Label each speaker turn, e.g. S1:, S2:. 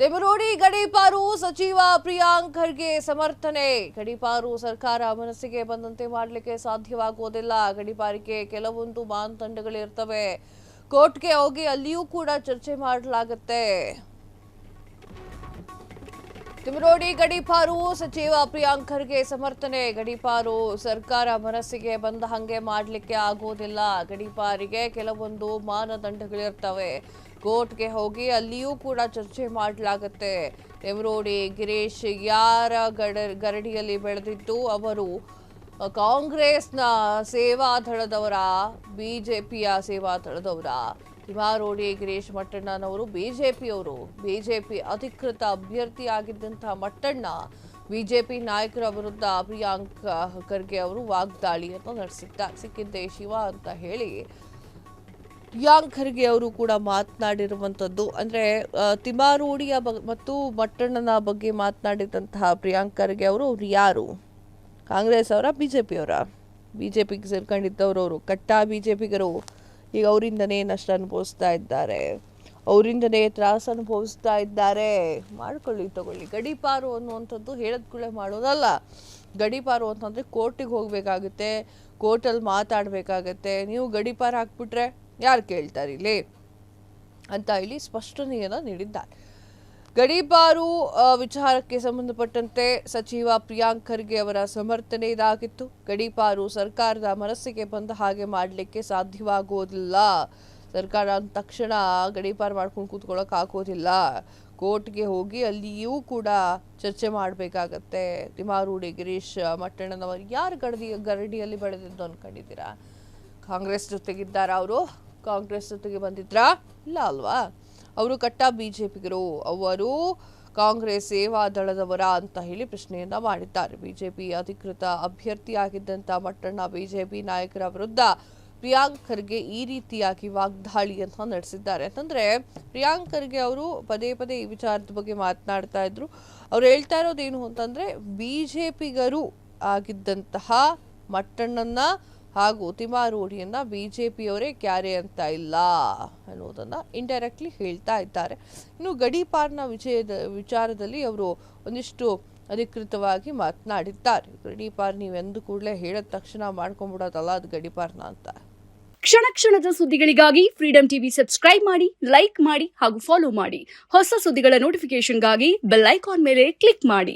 S1: ತಿಮರೋಡಿ ಗಡೀಪಾರು ಸಚಿವ ಪ್ರಿಯಾಂಕ್ ಖರ್ಗೆ ಸಮರ್ಥನೆ. ಗಡೀಪಾರು ಸರ್ಕಾರ ಮನಸ್ಸಿಗೆ ಬಂದಂತೆ ಮಾಡಲಿಕ್ಕೆ ಸಾಧ್ಯವಾಗುವುದಿಲ್ಲ. ಗಡೀಪಾರಿಗೆ ಕೆಲವೊಂದು ಮಾನದಂಡಗಳಿರ್ತವೆ. ಕೋರ್ಟ್ಗೆ ಹೋಗಿ ಅಲ್ಲಿಯೂ ಕೂಡ ಚರ್ಚೆ ಮಾಡಲಾಗುತ್ತೆ. ತಿಮರೋಡಿ ಗಡೀಪಾರು ಸಚಿವ ಪ್ರಿಯಾಂಕ್ ಖರ್ಗೆ ಸಮರ್ಥನೆ. ಗಡೀಪಾರು ಸರ್ಕಾರ ಮನಸ್ಸಿಗೆ ಬಂದ ಹಾಗೆ ಮಾಡಲಿಕ್ಕೆ ಆಗೋದಿಲ್ಲ. ಗಡೀಪಾರಿಗೆ ಕೆಲವೊಂದು ಮಾನದಂಡಗಳಿರ್ತವೆ. ಕೋರ್ಟ್ಗೆ ಹೋಗಿ ಅಲ್ಲಿಯೂ ಕೂಡ ಚರ್ಚೆ ಮಾಡಲಾಗುತ್ತೆ. ತಿಮರೋಡಿ ಗಿರೀಶ್ ಯಾರ ಗರಡಿಯಲ್ಲಿ ಬೆಳೆದಿದ್ದು? ಅವರು ಕಾಂಗ್ರೆಸ್ನ ಸೇವಾದಳದವರ, ಬಿಜೆಪಿಯ ಸೇವಾದಳದವರ? ತಿಮರೋಡಿ ಗಿರೀಶ್ ಮಟ್ಟಣ್ಣನವರು ಬಿಜೆಪಿಯವರು. ಬಿಜೆಪಿ ಅಧಿಕೃತ ಅಭ್ಯರ್ಥಿಯಾಗಿದ್ದಂತಹ ಮಟ್ಟಣ್ಣ ಬಿಜೆಪಿ ನಾಯಕರ ವಿರುದ್ಧ ಪ್ರಿಯಾಂಕ್ ಖರ್ಗೆ ಅವರು ವಾಗ್ದಾಳಿಯನ್ನು ನಡೆಸಿದ್ದಾರೆ. ಸಿಕ್ಕಿದ್ದೇ ಶಿವ ಅಂತ ಹೇಳಿ ಪ್ರಿಯಾಂಕ್ ಖರ್ಗೆ ಅವರು ಕೂಡ ಮಾತನಾಡಿರುವಂಥದ್ದು. ಅಂದರೆ ತಿಮರೋಡಿಯ ಮತ್ತು ಮಟ್ಟಣ್ಣನ ಬಗ್ಗೆ ಮಾತನಾಡಿದಂತಹ ಪ್ರಿಯಾಂಕ್ ಖರ್ಗೆ ಅವರು ಯಾರು? ಕಾಂಗ್ರೆಸ್ ಅವರ, ಬಿಜೆಪಿಯವರ? ಬಿಜೆಪಿಗೆ ಸೇರ್ಕೊಂಡಿದ್ದವರು ಅವರು, ಕಟ್ಟಾ ಬಿಜೆಪಿಗರು. ಈಗ ಅವರಿಂದನೇ ನಷ್ಟ ಅನುಭವಿಸ್ತಾ ಇದ್ದಾರೆ, ಅವರಿಂದನೇ ತ್ರಾಸ ಅನುಭವಿಸ್ತಾ ಇದ್ದಾರೆ. ಮಾಡ್ಕೊಳ್ಳಿ, ತಗೊಳ್ಳಿ. ಗಡೀಪಾರು ಅನ್ನುವಂಥದ್ದು ಹೇಳದ ಕೂಡಲೇ ಮಾಡೋದಲ್ಲ. ಗಡೀಪಾರು ಅಂತಂದರೆ ಕೋರ್ಟಿಗೆ ಹೋಗಬೇಕಾಗುತ್ತೆ, ಕೋರ್ಟಲ್ಲಿ ಮಾತಾಡಬೇಕಾಗತ್ತೆ. ನೀವು ಗಡೀಪಾರು ಹಾಕ್ಬಿಟ್ರೆ ಯಾರು ಕೇಳ್ತಾರೆ ಇಲ್ಲಿ ಅಂತ ಇಲ್ಲಿ ಸ್ಪಷ್ಟನೆಯನ್ನು ನೀಡಿದ್ದಾರೆ. ಗಡೀಪಾರು ವಿಚಾರಕ್ಕೆ ಸಂಬಂಧಪಟ್ಟಂತೆ ಸಚಿವ ಪ್ರಿಯಾಂಕ್ ಖರ್ಗೆ ಅವರ ಸಮರ್ಥನೆ ಇದಾಗಿತ್ತು. ಗಡೀಪಾರು ಸರ್ಕಾರದ ಮನಸ್ಸಿಗೆ ಬಂದ ಹಾಗೆ ಮಾಡಲಿಕ್ಕೆ ಸಾಧ್ಯವಾಗೋದಿಲ್ಲ. ಸರ್ಕಾರ ಅಂದ ತಕ್ಷಣ ಗಡೀಪಾರು ಮಾಡ್ಕೊಂಡು ಕೂತ್ಕೊಳ್ಳೋಕೆ ಆಗೋದಿಲ್ಲ. ಕೋರ್ಟ್ಗೆ ಹೋಗಿ ಅಲ್ಲಿಯೂ ಕೂಡ ಚರ್ಚೆ ಮಾಡಬೇಕಾಗತ್ತೆ. ತಿಮರೋಡಿ ಗಿರೀಶ್ ಮಟ್ಟಣ್ಣನವರು ಯಾರು ಗರಡಿಯಲ್ಲಿ ಬೆಳೆದಿದ್ದು ಅನ್ಕೊಂಡಿದ್ದೀರಾ? ಕಾಂಗ್ರೆಸ್ ಜೊತೆಗಿದ್ದಾರ ಅವರು? ಕಾಂಗ್ರೆಸ್ ಜೊತೆಗೆ ಬಂದಿದ್ರಾ? ಇಲ್ಲ ಅಲ್ವಾ. ಅವರು ಕಟ್ಟಾ ಬಿಜೆಪಿಗರು, ಅವರು ಕಾಂಗ್ರೆಸ್ ಸೇವಾದಳದವರ ಅಂತ ಹೇಳಿ ಪ್ರಶ್ನೆಯನ್ನ ಮಾಡಿದ್ದಾರೆ. ಬಿಜೆಪಿ ಅಧಿಕೃತ ಅಭ್ಯರ್ಥಿಯಾಗಿದ್ದಂಥ ಮಟ್ಟಣ್ಣ ಬಿಜೆಪಿ ನಾಯಕರ ವಿರುದ್ಧ ಪ್ರಿಯಾಂಕ್ ಖರ್ಗೆ ಈ ರೀತಿಯಾಗಿ ವಾಗ್ದಾಳಿಯನ್ನು ನಡೆಸಿದ್ದಾರೆ. ಅಂತಂದ್ರೆ ಪ್ರಿಯಾಂಕ್ ಖರ್ಗೆ ಅವರು ಪದೇ ಪದೇ ಈ ವಿಚಾರದ ಬಗ್ಗೆ ಮಾತನಾಡ್ತಾ ಇದ್ರು. ಅವ್ರು ಹೇಳ್ತಾ ಇರೋದೇನು ಅಂತಂದ್ರೆ, ಬಿಜೆಪಿಗರು ಆಗಿದ್ದಂತಹ ಮಟ್ಟಣ್ಣನ ಹಾಗೂ ತಿಮರೋಡಿಯನ್ನ ಬಿಜೆಪಿಯವರೇ ಕ್ಯಾರೆ ಅಂತ ಇಲ್ಲ ಅನ್ನೋದನ್ನ ಇಂಡೈರೆಕ್ಟ್ಲಿ ಹೇಳ್ತಾ ಇದ್ದಾರೆ. ಇನ್ನು ಗಡೀಪಾರ್ನ ವಿಚಾರದಲ್ಲಿ ಅವರು ಒಂದಿಷ್ಟು ಅಧಿಕೃತವಾಗಿ ಮಾತನಾಡಿದ್ದಾರೆ. ಗಡೀಪಾರ್ ನೀವೆಂದು ಕೂಡಲೇ ಹೇಳಿದ ತಕ್ಷಣ ಮಾಡ್ಕೊಂಡ್ಬಿಡೋದಲ್ಲ ಅದು ಗಡೀಪಾರ್ನ ಅಂತ.
S2: ಕ್ಷಣ ಕ್ಷಣದ ಸುದ್ದಿಗಳಿಗಾಗಿ ಫ್ರೀಡಂ ಟಿವಿ ಸಬ್ಸ್ಕ್ರೈಬ್ ಮಾಡಿ, ಲೈಕ್ ಮಾಡಿ ಹಾಗೂ ಫಾಲೋ ಮಾಡಿ. ಹೊಸ ಸುದ್ದಿಗಳ ನೋಟಿಫಿಕೇಶನ್ಗಾಗಿ ಬೆಲ್ ಐಕಾನ್ ಮೇಲೆ ಕ್ಲಿಕ್ ಮಾಡಿ.